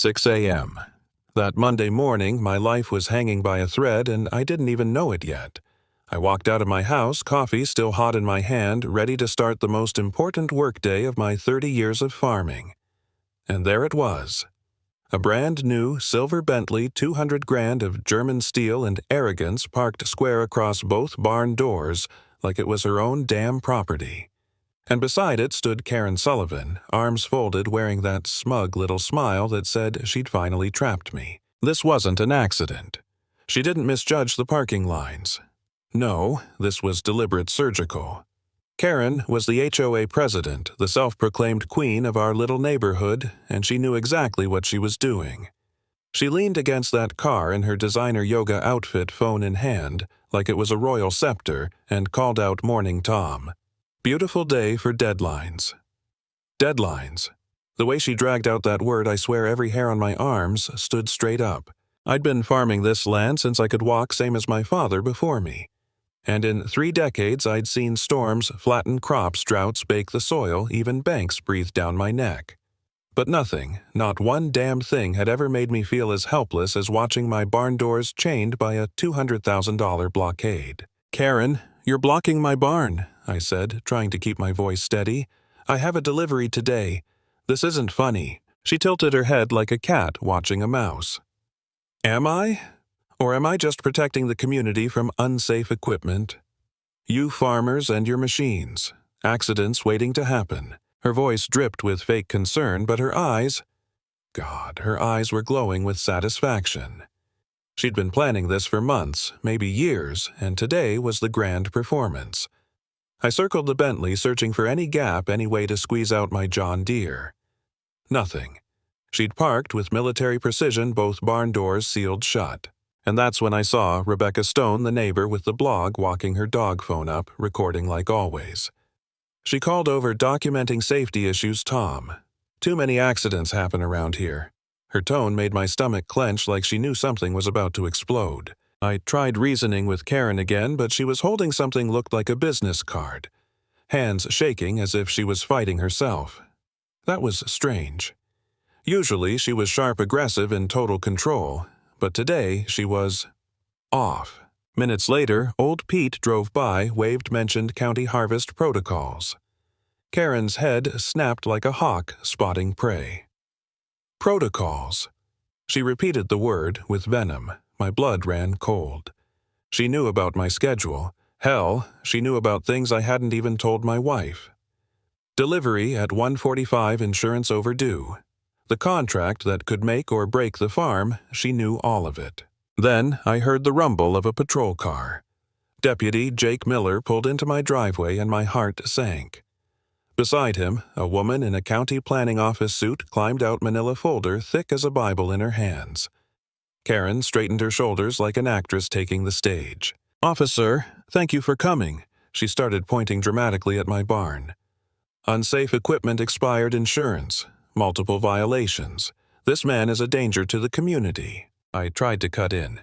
6 a.m. That Monday morning, my life was hanging by a thread and I didn't even know it yet. I walked out of my house, coffee still hot in my hand, ready to start the most important workday of my 30 years of farming. And there it was. A brand new silver Bentley, 200 grand of German steel and arrogance parked square across both barn doors like it was her own damn property. And beside it stood Karen Sullivan, arms folded, wearing that smug little smile that said she'd finally trapped me. This wasn't an accident. She didn't misjudge the parking lines. No, this was deliberate surgical. Karen was the HOA president, the self-proclaimed queen of our little neighborhood, and she knew exactly what she was doing. She leaned against that car in her designer yoga outfit, phone in hand, like it was a royal scepter, and called out Morning Tom. Beautiful day for deadlines. Deadlines. The way she dragged out that word, I swear every hair on my arms stood straight up. I'd been farming this land since I could walk, same as my father before me. And in 3 decades, I'd seen storms flatten crops, droughts bake the soil, even banks breathe down my neck. But nothing, not one damn thing had ever made me feel as helpless as watching my barn doors chained by a $200,000 blockade. "Karen, you're blocking my barn," I said, trying to keep my voice steady. "I have a delivery today. This isn't funny." She tilted her head like a cat watching a mouse. "Am I? Or am I just protecting the community from unsafe equipment? You farmers and your machines. Accidents waiting to happen." Her voice dripped with fake concern, but her eyes were glowing with satisfaction. She'd been planning this for months, maybe years, and today was the grand performance. I circled the Bentley, searching for any gap, any way to squeeze out my John Deere. Nothing. She'd parked with military precision, both barn doors sealed shut. And that's when I saw Rebecca Stone, the neighbor with the blog, walking her dog phone up, recording like always. She called over documenting safety issues Tom. "Too many accidents happen around here." Her tone made my stomach clench like she knew something was about to explode. I tried reasoning with Karen again, but she was holding something looked like a business card, hands shaking as if she was fighting herself. That was strange. Usually she was sharp, aggressive, in total control, but today she was off. Minutes later, old Pete drove by, waved, mentioned county harvest protocols. Karen's head snapped like a hawk spotting prey. Protocols. She repeated the word with venom. My blood ran cold. She knew about my schedule. Hell, she knew about things I hadn't even told my wife. Delivery at 1:45, insurance overdue. The contract that could make or break the farm, she knew all of it. Then I heard the rumble of a patrol car. Deputy Jake Miller pulled into my driveway and my heart sank. Beside him, a woman in a county planning office suit climbed out manila folder thick as a Bible in her hands. Karen straightened her shoulders like an actress taking the stage. "Officer, thank you for coming." She started pointing dramatically at my barn. "Unsafe equipment, expired insurance, multiple violations. This man is a danger to the community." I tried to cut in.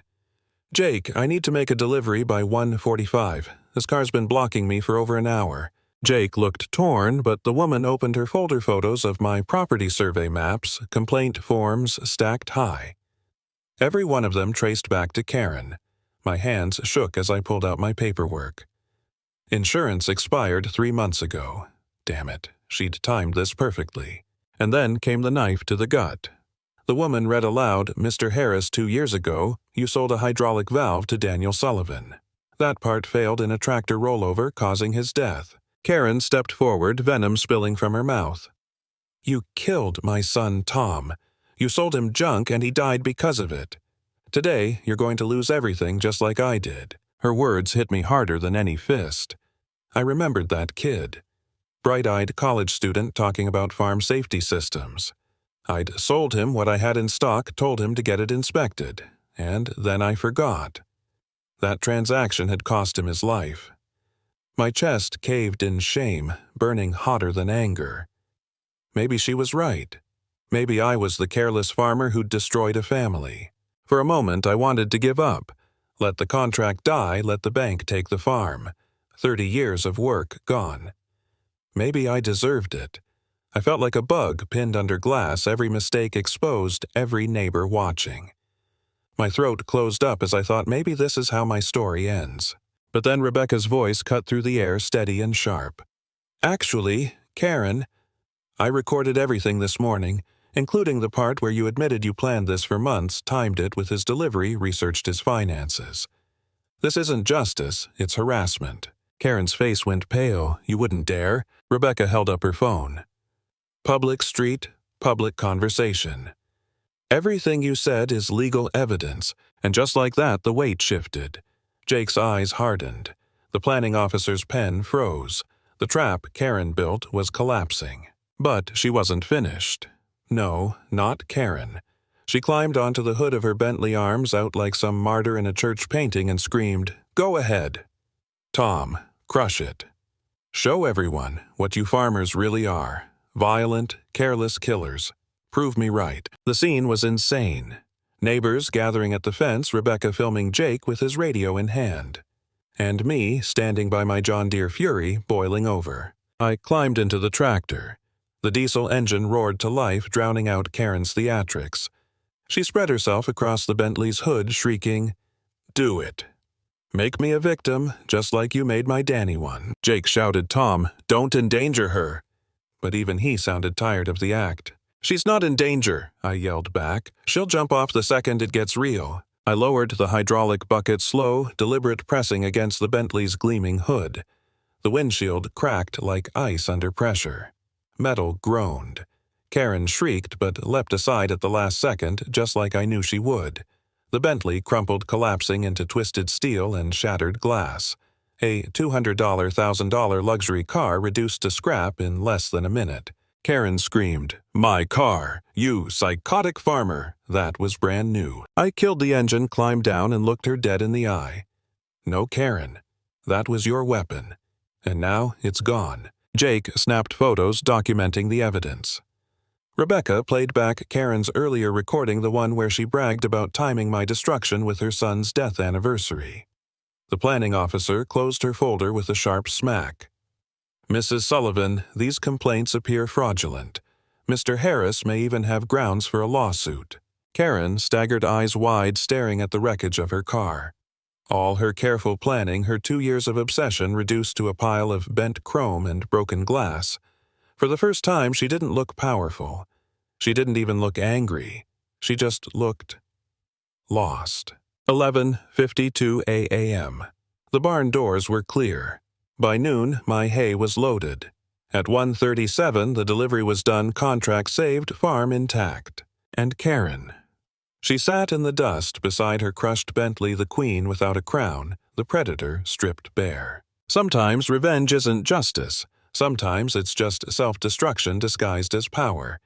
"Jake, I need to make a delivery by 1:45. This car's been blocking me for over an hour." Jake looked torn, but the woman opened her folder photos of my property survey maps, complaint forms stacked high. Every one of them traced back to Karen. My hands shook as I pulled out my paperwork. Insurance expired 3 months ago. Damn it, she'd timed this perfectly. And then came the knife to the gut. The woman read aloud, "Mr. Harris, 2 years ago, you sold a hydraulic valve to Daniel Sullivan. That part failed in a tractor rollover, causing his death." Karen stepped forward, venom spilling from her mouth. "You killed my son, Tom. You sold him junk and he died because of it. Today, you're going to lose everything just like I did." Her words hit me harder than any fist. I remembered that kid. Bright-eyed college student talking about farm safety systems. I'd sold him what I had in stock, told him to get it inspected, and then I forgot. That transaction had cost him his life. My chest caved in shame, burning hotter than anger. Maybe she was right. Maybe I was the careless farmer who'd destroyed a family. For a moment, I wanted to give up. Let the contract die, let the bank take the farm. 30 years of work gone. Maybe I deserved it. I felt like a bug pinned under glass, every mistake exposed, every neighbor watching. My throat closed up as I thought maybe this is how my story ends. But then Rebecca's voice cut through the air, steady and sharp. Actually, Karen, I recorded everything this morning, including the part where you admitted you planned this for months, timed it with his delivery, researched his finances. This isn't justice, it's harassment. Karen's face went pale. You wouldn't dare. Rebecca held up her phone. Public street, public conversation. Everything you said is legal evidence, and just like that, the weight shifted. Jake's eyes hardened. The planning officer's pen froze. The trap Karen built was collapsing. But she wasn't finished. No, not Karen. She climbed onto the hood of her Bentley, arms out like some martyr in a church painting, and screamed, "Go ahead. Tom, crush it. Show everyone what you farmers really are. Violent, careless killers. Prove me right." The scene was insane. Neighbors gathering at the fence, Rebecca filming Jake with his radio in hand. And me standing by my John Deere Fury, boiling over. I climbed into the tractor. The diesel engine roared to life, drowning out Karen's theatrics. She spread herself across the Bentley's hood, shrieking, "Do it. Make me a victim, just like you made my Danny one." Jake shouted, "Tom, don't endanger her." But even he sounded tired of the act. "She's not in danger," I yelled back. "She'll jump off the second it gets real." I lowered the hydraulic bucket, slow, deliberate pressing against the Bentley's gleaming hood. The windshield cracked like ice under pressure. Metal groaned. Karen shrieked but leapt aside at the last second, just like I knew she would. The Bentley crumpled, collapsing into twisted steel and shattered glass. A $200,000 $1,000 luxury car reduced to scrap in less than a minute. Karen screamed, "My car! You psychotic farmer!" That was brand new. I killed the engine, climbed down, and looked her dead in the eye. "No, Karen. That was your weapon. And now it's gone." Jake snapped photos documenting the evidence. Rebecca played back Karen's earlier recording, the one where she bragged about timing my destruction with her son's death anniversary. The planning officer closed her folder with a sharp smack. "Mrs. Sullivan, these complaints appear fraudulent. Mr. Harris may even have grounds for a lawsuit." Karen staggered, eyes wide, staring at the wreckage of her car. All her careful planning, her 2 years of obsession, reduced to a pile of bent chrome and broken glass. For the first time, she didn't look powerful. She didn't even look angry. She just looked lost. 11:52 a.m. The barn doors were clear. By noon, my hay was loaded. At 1:37, the delivery was done, contract saved, farm intact. And Karen. She sat in the dust beside her crushed Bentley, the queen without a crown, the predator stripped bare. Sometimes revenge isn't justice. Sometimes it's just self-destruction disguised as power.